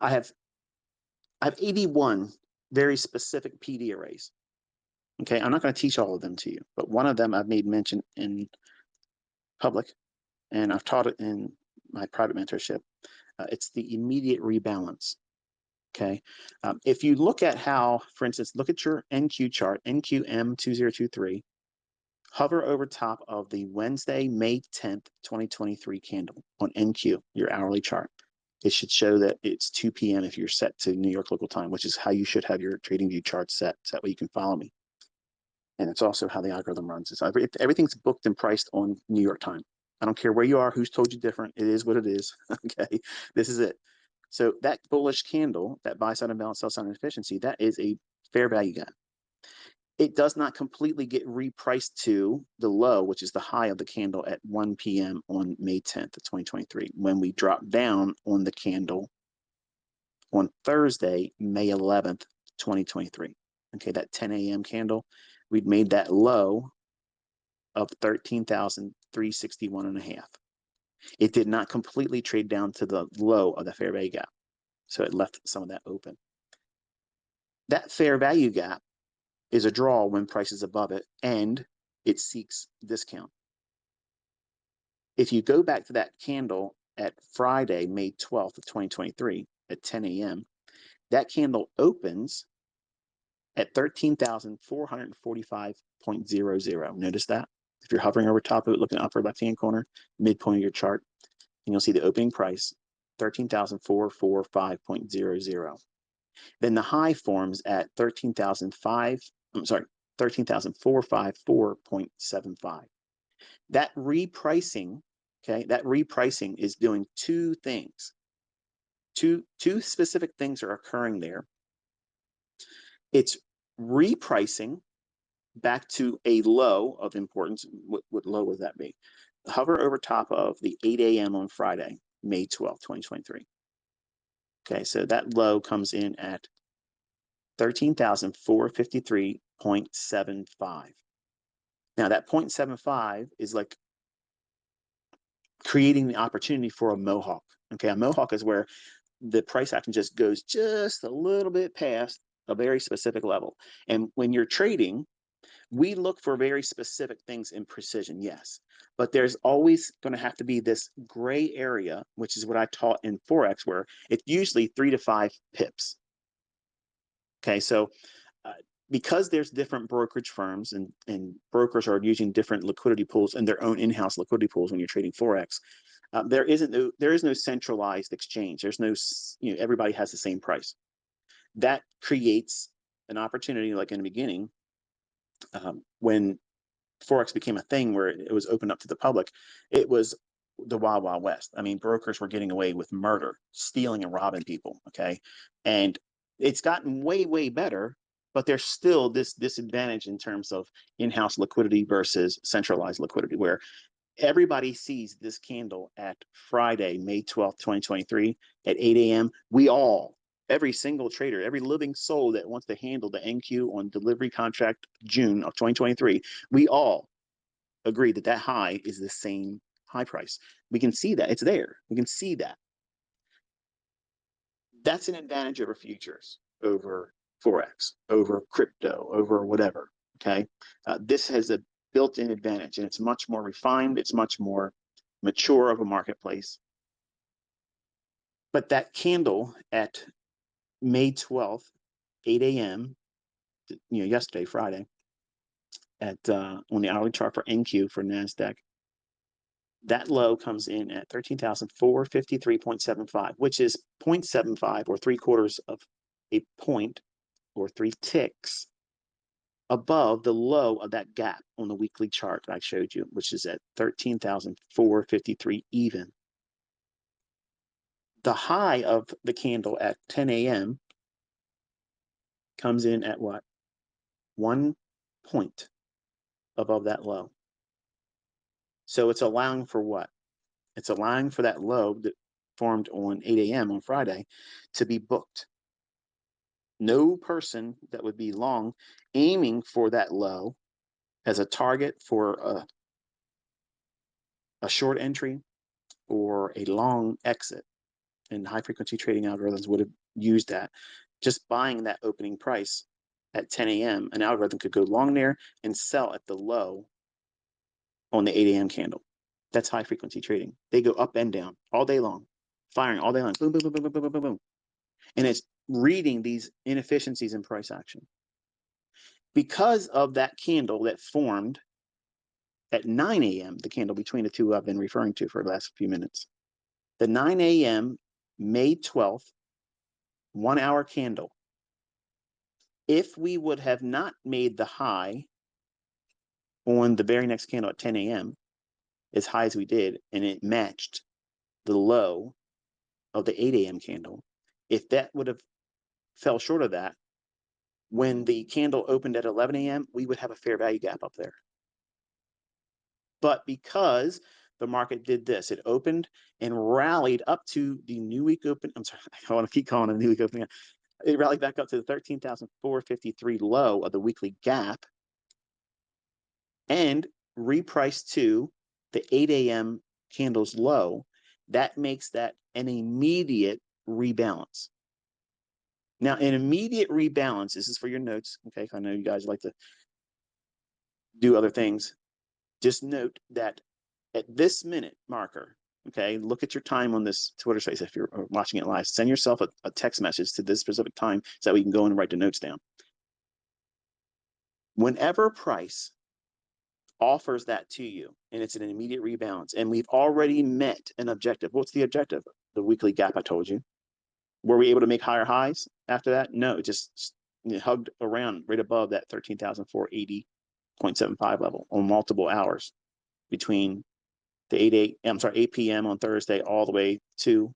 I have 81 very specific PD arrays. Okay, I'm not going to teach all of them to you, but one of them I've made mention in public, and I've taught it in my private mentorship. It's the immediate rebalance. Okay, if you look at how, for instance, look at your NQ chart, NQM2023, hover over top of the Wednesday, May 10th, 2023 candle on NQ, your hourly chart. It should show that it's 2 p.m. if you're set to New York local time, which is how you should have your TradingView chart set. So that way you can follow me. And it's also how the algorithm runs. So everything's booked and priced on New York time. I don't care where you are, who's told you different. It is what it is. Okay, this is it. So that bullish candle, that buy side imbalance, sell side inefficiency, that is a fair value gap. It does not completely get repriced to the low, which is the high of the candle at 1 p.m. on May 10th of 2023, when we drop down on the candle on Thursday, May 11th, 2023. Okay, that 10 a.m. candle, we'd made that low of 13,361.5. It did not completely trade down to the low of the fair value gap, so it left some of that open. That fair value gap is a draw when price is above it, and it seeks discount. If you go back to that candle at Friday, May 12th of 2023 at 10 a.m., that candle opens at 13,445.00. Notice that? If you're hovering over top of it, looking upper left-hand corner, midpoint of your chart, and you'll see the opening price, 13,445.00. Then the high forms at 13,454.75. That repricing, okay, that repricing is doing two things. Two specific things are occurring there. It's repricing back to a low of importance. What low would that be? Hover over top of the 8 a.m. on Friday, May 12th, 2023. Okay, so that low comes in at 13,453.75. Now that 0.75 is like creating the opportunity for a mohawk. Okay, a mohawk is where the price action just goes just a little bit past a very specific level. And when you're trading, we look for very specific things in precision, yes, but there's always going to have to be this gray area, which is what I taught in Forex, where it's usually 3 to 5 pips. Okay, so because there's different brokerage firms and brokers are using different liquidity pools and their own in-house liquidity pools when you're trading Forex, there is no centralized exchange. There's no, everybody has the same price. That creates an opportunity, like in the beginning, when Forex became a thing where it was opened up to the public, it was the Wild Wild West. I mean, brokers were getting away with murder, stealing and robbing people, okay? And it's gotten way, way better, but there's still this disadvantage in terms of in-house liquidity versus centralized liquidity, where everybody sees this candle at Friday, May 12th, 2023 at 8 a.m. Every single trader, every living soul that wants to handle the NQ on delivery contract June of 2023, we all agree that that high is the same high price. We can see that. It's there. We can see that. That's an advantage over futures, over Forex, over crypto, over whatever, okay? This has a built-in advantage, and it's much more refined. It's much more mature of a marketplace. But that candle at May 12th, 8 a.m., yesterday, Friday, at on the hourly chart for NQ for NASDAQ, that low comes in at 13,453.75, which is 0.75 or 3/4 of a point or 3 ticks above the low of that gap on the weekly chart that I showed you, which is at 13,453 even. The high of the candle at 10 a.m. comes in at what? 1 point above that low. So it's allowing for what? It's allowing for that low that formed on 8 a.m. on Friday to be booked. No person that would be long aiming for that low as a target for a short entry or a long exit and high frequency trading algorithms would have used that. Just buying that opening price at 10 a.m., an algorithm could go long there and sell at the low on the 8 a.m. candle. That's high frequency trading. They go up and down all day long, firing all day long, boom, boom, boom, boom, boom, boom, boom, boom. And it's reading these inefficiencies in price action. Because of that candle that formed at 9 a.m., the candle between the two I've been referring to for the last few minutes, the 9 a.m. May 12th 1 hour candle, if we would have not made the high on the very next candle at 10 a.m. as high as we did, and it matched the low of the 8 a.m. candle, if that would have fell short of that, when the candle opened at 11 a.m., we would have a fair value gap up there. But because the market did this, it opened and rallied up to the new week open. I'm sorry, I want to keep calling it a new week opening. It rallied back up to the 13,453 low of the weekly gap and repriced to the 8 a.m. candle's low. That makes that an immediate rebalance. Now, an immediate rebalance, this is for your notes, okay? I know you guys like to do other things. Just note that at this minute marker, okay, look at your time on this Twitter space if you're watching it live. Send yourself a text message to this specific time so that we can go in and write the notes down. Whenever price offers that to you and it's an immediate rebalance and we've already met an objective, what's the objective? The weekly gap I told you. Were we able to make higher highs after that? No, it just hugged around right above that 13,480.75 level on multiple hours between the 8 p.m. on Thursday all the way to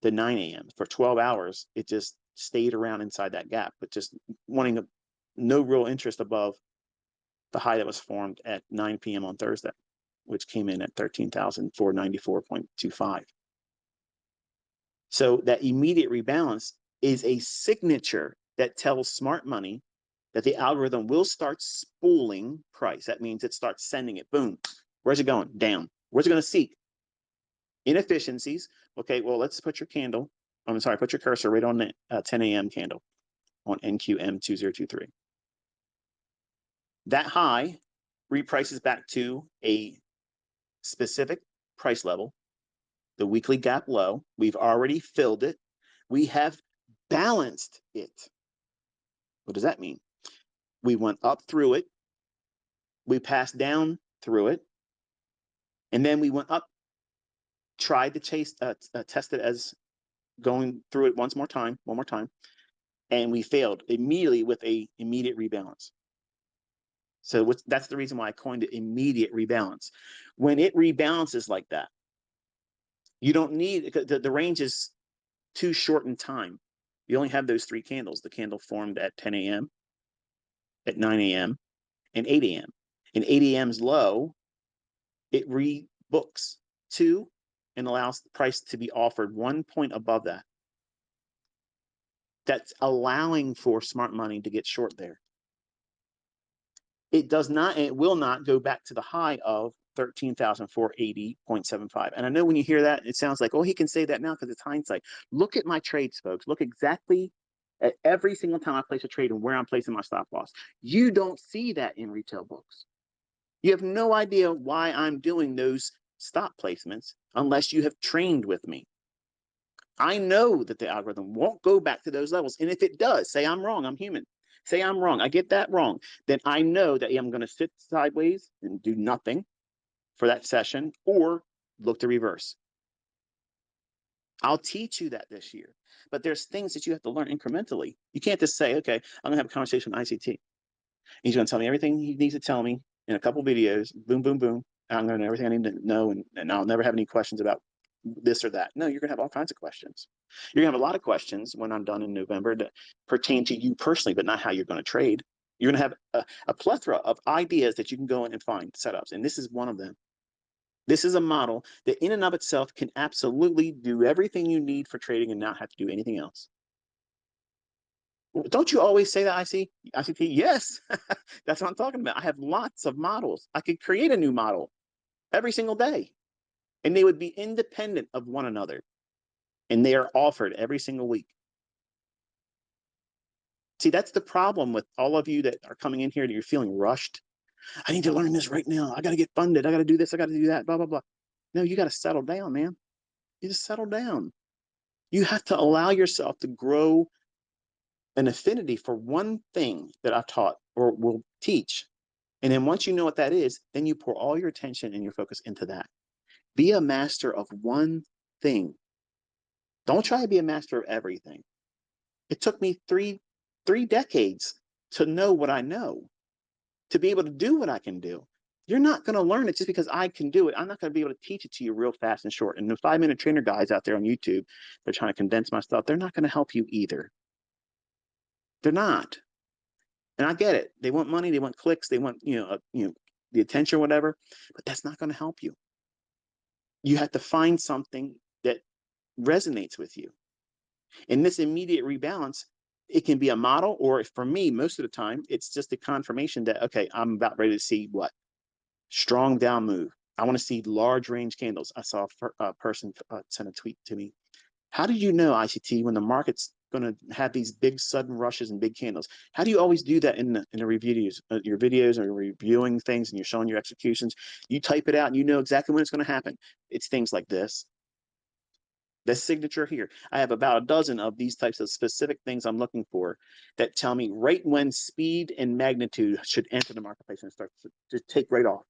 the 9 a.m. For 12 hours, it just stayed around inside that gap, but just wanting no real interest above the high that was formed at 9 p.m. on Thursday, which came in at 13,494.25. So that immediate rebalance is a signature that tells smart money that the algorithm will start spooling price. That means it starts sending it, boom. Where's it going? Down. Where's it going to seek? Inefficiencies. Okay, well, let's put your candle, I'm sorry, put your cursor right on the 10 a.m. candle on NQM2023. That high reprices back to a specific price level, the weekly gap low. We've already filled it. We have balanced it. What does that mean? We went up through it. We passed down through it. And then we went up, tried to test it as going through it one more time. And we failed immediately with a immediate rebalance. So that's the reason why I coined it immediate rebalance. When it rebalances like that, you don't need, the range is too short in time. You only have those three candles. The candle formed at 10 a.m., at 9 a.m., and 8 a.m. And 8 a.m.'s low, it rebooks to and allows the price to be offered 1 point above that. That's allowing for smart money to get short there. It does not, and it will not go back to the high of 13,480.75. And I know when you hear that, it sounds like, oh, he can say that now because it's hindsight. Look at my trades, folks. Look exactly at every single time I place a trade and where I'm placing my stop loss. You don't see that in retail books. You have no idea why I'm doing those stop placements unless you have trained with me. I know that the algorithm won't go back to those levels. And if it does, say I'm wrong, I'm human. Say I'm wrong, I get that wrong, then I know that I'm going to sit sideways and do nothing for that session or look to reverse. I'll teach you that this year, but there's things that you have to learn incrementally. You can't just say, okay, I'm going to have a conversation with ICT. He's going to tell me everything he needs to tell me in a couple videos, boom, boom, boom. And I'm going to know everything I need to know, and I'll never have any questions about this or that. No, you're going to have all kinds of questions. You're going to have a lot of questions when I'm done in November that pertain to you personally, but not how you're going to trade. You're going to have a plethora of ideas that you can go in and find setups, and this is one of them. This is a model that in and of itself can absolutely do everything you need for trading and not have to do anything else. Don't you always say that, ICT? Yes, that's what I'm talking about. I have lots of models. I could create a new model every single day, and they would be independent of one another. and they are offered every single week. See, that's the problem with all of you that are coming in here that you're feeling rushed. I need to learn this right now. I got to get funded. I got to do this. I got to do that, blah, blah, blah. No, you got to settle down, man. You just settle down. You have to allow yourself to grow an affinity for one thing that I've taught or will teach. And then once you know what that is, then you pour all your attention and your focus into that. Be a master of one thing. Don't try to be a master of everything. It took me three decades to know what I know, to be able to do what I can do. You're not going to learn it just because I can do it. I'm not going to be able to teach it to you real fast and short. And the 5-minute trainer guys out there on YouTube, they're trying to condense my stuff. They're not going to help you either. They're not. And I get it. They want money. They want clicks. They want, the attention or whatever, but that's not going to help you. You have to find something that resonates with you. In this immediate rebalance, it can be a model, or for me, most of the time, it's just a confirmation that, okay, I'm about ready to see what? Strong down move. I want to see large range candles. I saw a person send a tweet to me. How did you know, ICT, when the market's going to have these big sudden rushes and big candles? How do you always do that in the reviews, your videos, or you're reviewing things and you're showing your executions? You type it out and you know exactly when it's going to happen. It's things like this. This signature here. I have about a dozen of these types of specific things I'm looking for that tell me right when speed and magnitude should enter the marketplace and start to take right off.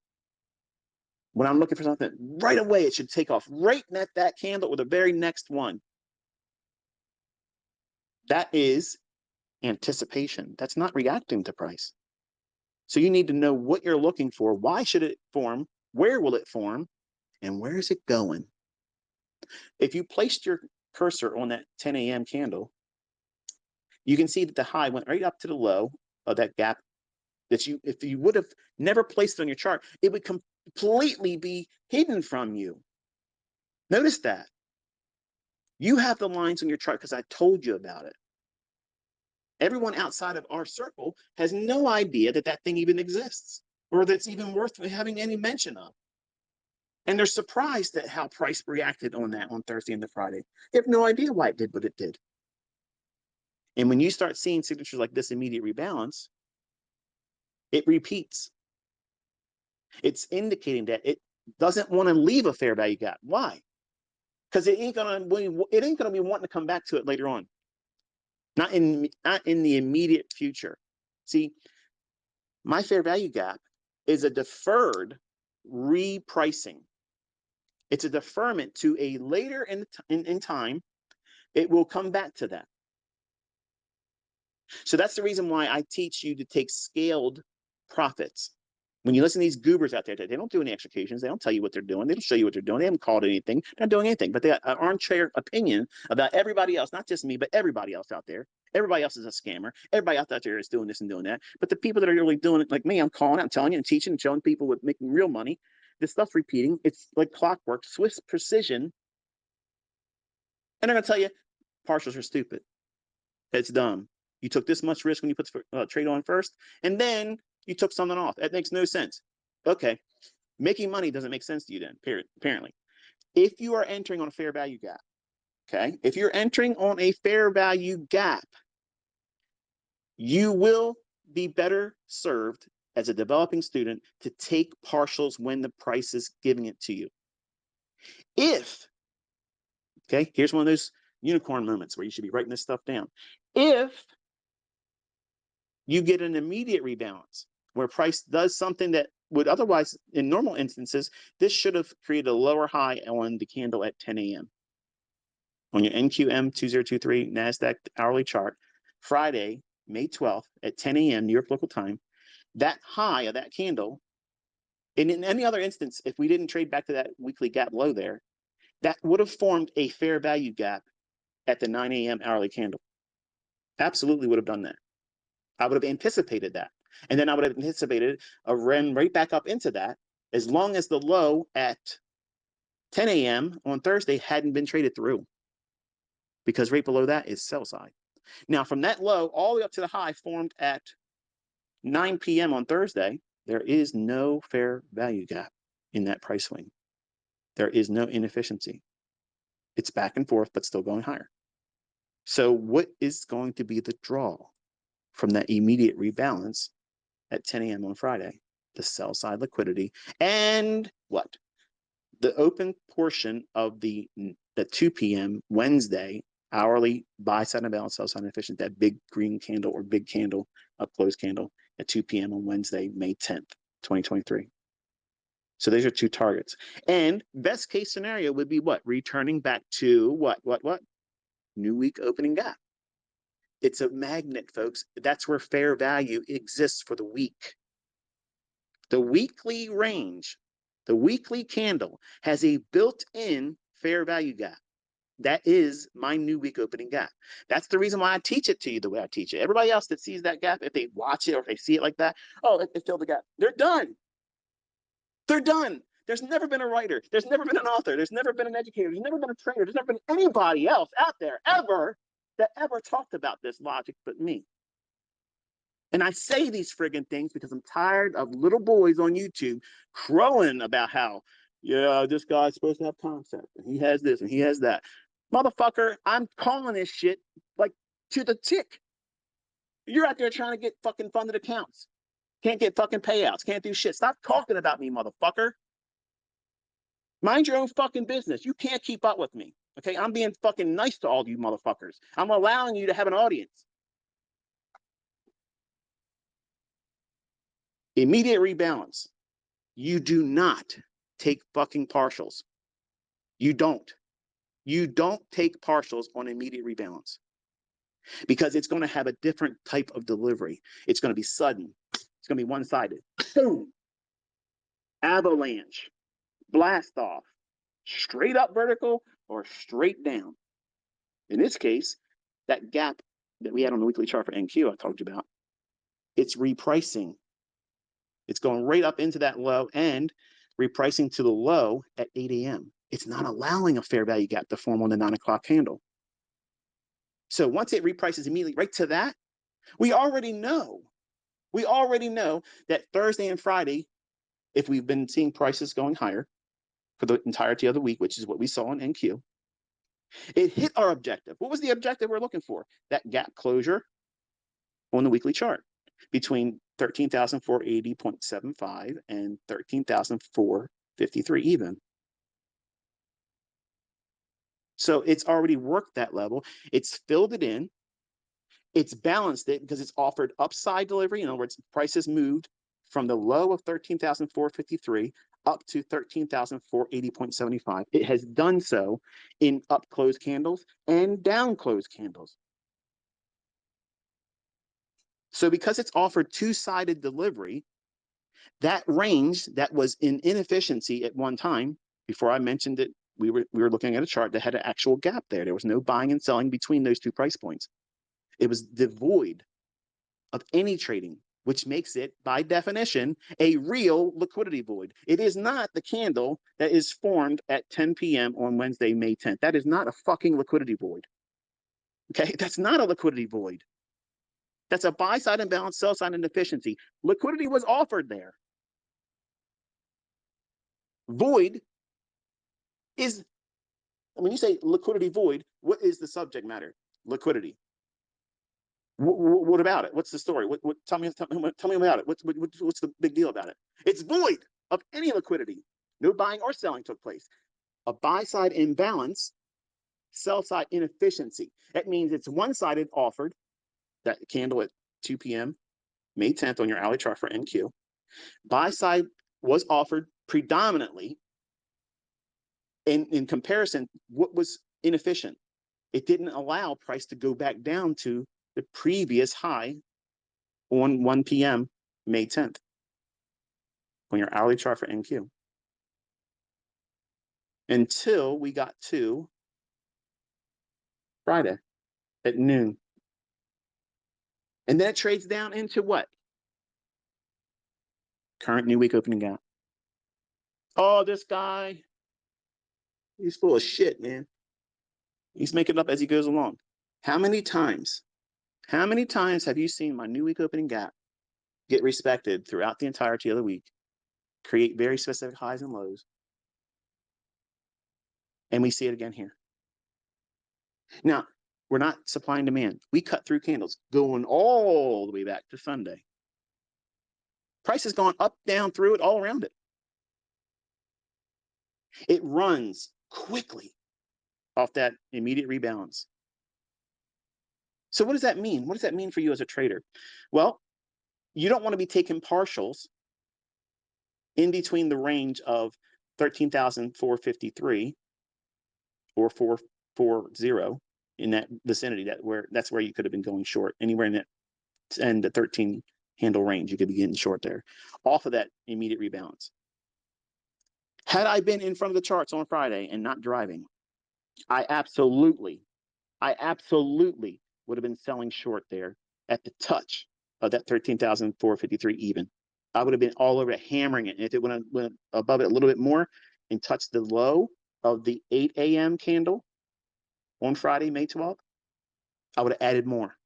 When I'm looking for something, right away it should take off right at that candle or the very next one. That is anticipation. That's not reacting to price. So you need to know what you're looking for. Why should it form? Where will it form? And where is it going? If you placed your cursor on that 10 a.m. candle, you can see that the high went right up to the low of that gap that if you would have never placed it on your chart, it would completely be hidden from you. Notice that. You have the lines on your chart because I told you about it. Everyone outside of our circle has no idea that that thing even exists or that's even worth having any mention of. And they're surprised at how price reacted on that on Thursday and the Friday. They have no idea why it did what it did. And when you start seeing signatures like this immediate rebalance, it repeats. It's indicating that it doesn't want to leave a fair value gap. Why? Because it ain't gonna be wanting to come back to it later on. Not in the immediate future. See, my fair value gap is a deferred repricing. It's a deferment to a later in time. It will come back to that. So that's the reason why I teach you to take scaled profits. When you listen to these goobers out there, they don't do any executions. They don't tell you what they're doing. They don't show you what they're doing. They haven't called anything. They're not doing anything. But they got an armchair opinion about everybody else, not just me, but everybody else out there. Everybody else is a scammer. Everybody else out there is doing this and doing that. But the people that are really doing it, like me, I'm calling out, telling you and teaching and showing people with making real money. This stuff's repeating. It's like clockwork, Swiss precision. And they're going to tell you partials are stupid. It's dumb. You took this much risk when you put the trade on first, and then you took something off. That makes no sense. Okay, making money doesn't make sense to you then, apparently. If you are entering on a fair value gap, okay, if you're entering on a fair value gap, you will be better served as a developing student to take partials when the price is giving it to you. Okay, here's one of those unicorn moments where you should be writing this stuff down. If you get an immediate rebalance where price does something that would otherwise, in normal instances, this should have created a lower high on the candle at 10 a.m. On your NQM 2023 NASDAQ hourly chart, Friday, May 12th at 10 a.m. New York local time, that high of that candle, and in any other instance, if we didn't trade back to that weekly gap low there, that would have formed a fair value gap at the 9 a.m. hourly candle. Absolutely would have done that. I would have anticipated that. And then I would have anticipated a run right back up into that as long as the low at 10 a.m. on Thursday hadn't been traded through. Because right below that is sell side. Now, from that low all the way up to the high formed at 9 p.m. on Thursday, there is no fair value gap in that price swing. There is no inefficiency. It's back and forth, but still going higher. So what is going to be the draw from that immediate rebalance at 10 a.m. on Friday? The sell side liquidity and what? The open portion of the 2 p.m. Wednesday hourly buy side and balance, sell side inefficient, that big green candle or big candle, up close candle at 2 p.m. on Wednesday, May 10th, 2023. So these are two targets. And best case scenario would be what? Returning back to what? New week opening gap. It's a magnet, folks. That's where fair value exists for the week. The weekly range, the weekly candle has a built-in fair value gap. That is my new week opening gap. That's the reason why I teach it to you the way I teach it. Everybody else that sees that gap, if they watch it or if they see it like that, oh, it filled the gap. They're done. They're done. There's never been a writer. There's never been an author. There's never been an educator. There's never been a trainer. There's never been anybody else out there ever that ever talked about this logic but me. And I say these friggin' things because I'm tired of little boys on YouTube crowing about how, yeah, this guy's supposed to have concept and he has this and he has that. Motherfucker, I'm calling this shit like to the tick. You're out there trying to get fucking funded accounts. Can't get fucking payouts. Can't do shit. Stop talking about me, motherfucker. Mind your own fucking business. You can't keep up with me. Okay, I'm being fucking nice to all you motherfuckers. I'm allowing you to have an audience. Immediate rebalance. You do not take fucking partials. You don't. You don't take partials on immediate rebalance because it's going to have a different type of delivery. It's going to be sudden. It's going to be one-sided. Boom. Avalanche. Blast off. Straight up vertical or straight down. In this case, that gap that we had on the weekly chart for NQ I talked about, it's repricing. It's going right up into that low and repricing to the low at 8 a.m. It's not allowing a fair value gap to form on the 9 o'clock candle. So once it reprices immediately right to that, we already know that Thursday and Friday, if we've been seeing prices going higher for the entirety of the week, which is what we saw in NQ, it hit our objective. What was the objective we're looking for? That gap closure on the weekly chart between 13,480.75 and 13,453 even. So it's already worked that level. It's filled it in. It's balanced it because it's offered upside delivery. In other words, prices moved from the low of 13,453 up to 13,480.75. It has done so in up close candles and down close candles. So because it's offered two-sided delivery, that range that was in inefficiency at one time, before I mentioned it, we were looking at a chart that had an actual gap there. There was no buying and selling between those two price points. It was devoid of any trading, which makes it, by definition, a real liquidity void. It is not the candle that is formed at 10 p.m. on Wednesday, May 10th. That is not a fucking liquidity void. Okay, that's not a liquidity void. That's a buy side imbalance, sell side inefficiency. Liquidity was offered there. Void is, when you say liquidity void, what is the subject matter? Liquidity. What about it? What's the story? Tell me about it. What's the big deal about it? It's void of any liquidity. No buying or selling took place. A buy side imbalance, sell side inefficiency. That means it's one-sided offered, that candle at 2 p.m. May 10th on your hourly chart for NQ. Buy side was offered predominantly. In comparison, what was inefficient? It didn't allow price to go back down to the previous high on 1 p.m. May 10th on your hourly chart for NQ. Until we got to Friday at noon. And then it trades down into what? Current new week opening gap. Oh, this guy, he's full of shit, man. He's making it up as he goes along. How many times have you seen my new week opening gap get respected throughout the entirety of the week, create very specific highs and lows, and we see it again here? Now, we're not supply and demand. We cut through candles going all the way back to Sunday. Price has gone up, down, through it, all around it. It runs quickly off that immediate rebalance. So what does that mean? What does that mean for you as a trader? Well, you don't want to be taking partials in between the range of 13,453 or 440 in that vicinity. That's where you could have been going short, anywhere in that 10 to 13 handle range. You could be getting short there off of that immediate rebalance. Had I been in front of the charts on Friday and not driving, I absolutely would have been selling short there at the touch of that 13,453 even. I would have been all over it, hammering it. And if it went above it a little bit more and touched the low of the 8 a.m. candle on Friday, May 12th, I would have added more.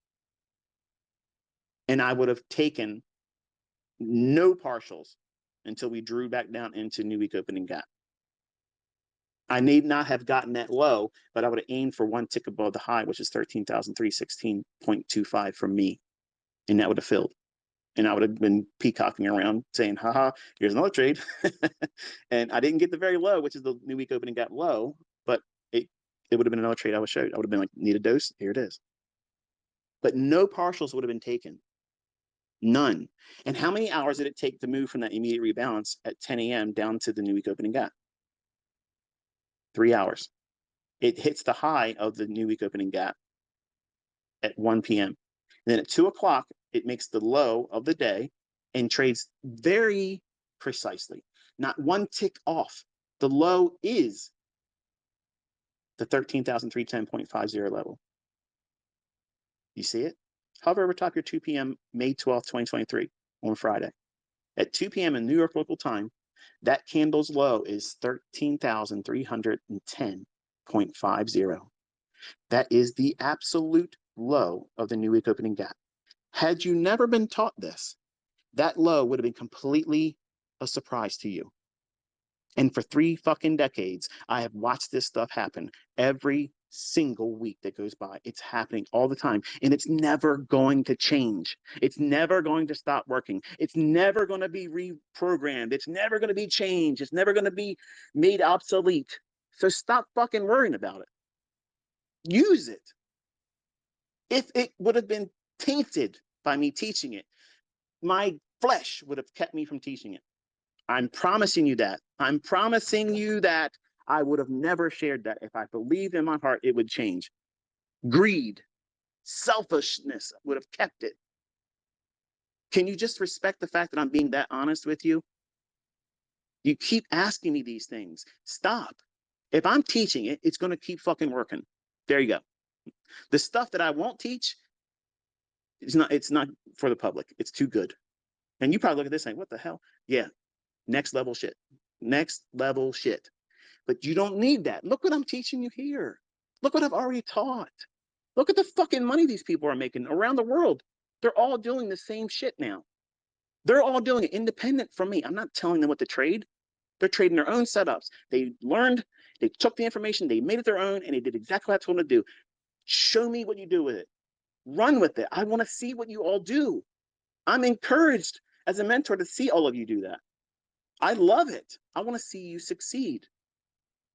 And I would have taken no partials until we drew back down into new week opening gap. I need not have gotten that low, but I would have aimed for one tick above the high, which is 13,316.25 for me. And that would have filled. And I would have been peacocking around saying, haha, here's another trade. And I didn't get the very low, which is the new week opening gap low, but it would have been another trade I would show. I would have been like, need a dose? Here it is. But no partials would have been taken. None. And how many hours did it take to move from that immediate rebalance at 10 a.m. down to the new week opening gap? 3 hours. It hits the high of the new week opening gap at 1 p.m. And then at 2 o'clock, it makes the low of the day and trades very precisely, not one tick off. The low is the 13,310.50 level. You see it? Hover over top your 2 p.m. May 12th, 2023 on Friday. At 2 p.m. in New York local time, that candle's low is 13,310.50. That is the absolute low of the new week opening gap. Had you never been taught this, that low would have been completely a surprise to you. And for 3 fucking decades, I have watched this stuff happen every single week that goes by. It's happening all the time, and it's never going to change. It's never going to stop working. It's never going to be reprogrammed. It's never going to be changed. It's never going to be made obsolete. So stop fucking worrying about it. Use it. If it would have been tainted by me teaching it, my flesh would have kept me from teaching it. I'm promising you that. I'm promising you that I would have never shared that if I believed in my heart it would change. Greed, selfishness would have kept it. Can you just respect the fact that I'm being that honest with you? You keep asking me these things. Stop. If I'm teaching it, it's going to keep fucking working. There you go. The stuff that I won't teach, it's not for the public. It's too good. And you probably look at this saying, what the hell? Yeah, next level shit. Next level shit. But you don't need that. Look what I'm teaching you here. Look what I've already taught. Look at the fucking money these people are making around the world. They're all doing the same shit now. They're all doing it independent from me. I'm not telling them what to trade. They're trading their own setups. They learned, they took the information, they made it their own, and they did exactly what I told them to do. Show me what you do with it. Run with it. I want to see what you all do. I'm encouraged as a mentor to see all of you do that. I love it. I want to see you succeed.